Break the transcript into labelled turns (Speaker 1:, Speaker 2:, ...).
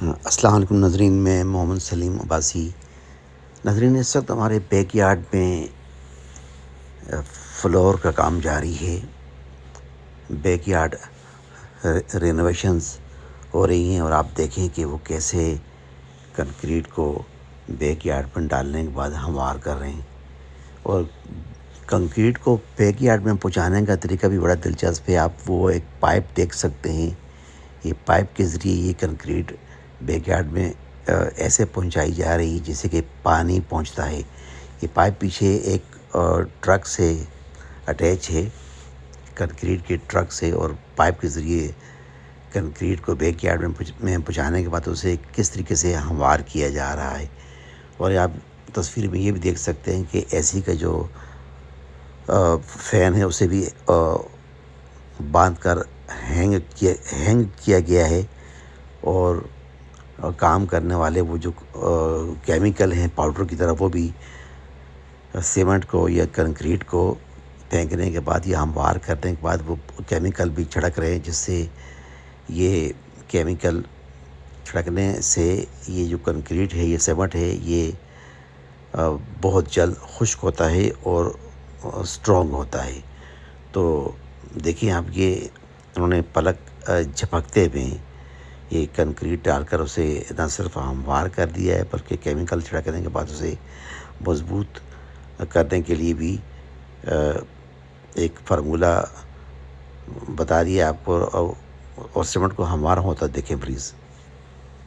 Speaker 1: السلام علیکم ناظرین، میں محمد سلیم عباسی۔ ناظرین، اس وقت ہمارے بیک یارڈ میں فلور کا کام جاری ہے۔ بیک یارڈ رینوویشنز ہو رہی ہیں اور آپ دیکھیں کہ وہ کیسے کنکریٹ کو بیک یارڈ پر ڈالنے کے بعد ہموار کر رہے ہیں، اور کنکریٹ کو بیک یارڈ میں پہنچانے کا طریقہ بھی بڑا دلچسپ ہے۔ آپ وہ ایک پائپ دیکھ سکتے ہیں، یہ پائپ کے ذریعے یہ کنکریٹ بیک یارڈ میں ایسے پہنچائی جا رہی ہے جیسے کہ پانی پہنچتا ہے۔ یہ پائپ پیچھے ایک ٹرک سے اٹیچ ہے، کنکریٹ کے ٹرک سے، اور پائپ کے ذریعے کنکریٹ کو بیک یارڈ میں پہنچانے کے بعد اسے کس طریقے سے ہموار کیا جا رہا ہے۔ اور آپ تصویر میں یہ بھی دیکھ سکتے ہیں کہ اے سی کا جو فین ہے اسے بھی باندھ کر ہینگ کیا گیا ہے، اور کام کرنے والے وہ جو کیمیکل ہیں پاؤڈر کی طرح، وہ بھی سیمنٹ کو یا کنکریٹ کو پھینکنے کے بعد یا ہموار کرنے کے بعد وہ کیمیکل بھی چھڑک رہے ہیں، جس سے یہ کیمیکل چھڑکنے سے یہ جو کنکریٹ ہے، یہ سیمنٹ ہے، یہ بہت جلد خشک ہوتا ہے اور اسٹرانگ ہوتا ہے۔ تو دیکھیں آپ، یہ انہوں نے پلک جھپکتے ہوئے یہ کنکریٹ ڈال کر اسے نہ صرف ہموار کر دیا ہے، بلکہ کیمیکل چھڑکنے کے بعد اسے مضبوط کرنے کے لیے بھی ایک فارمولہ بتا دیا آپ کو، اور سیمنٹ کو ہموار ہوتا دیکھیں پلیز۔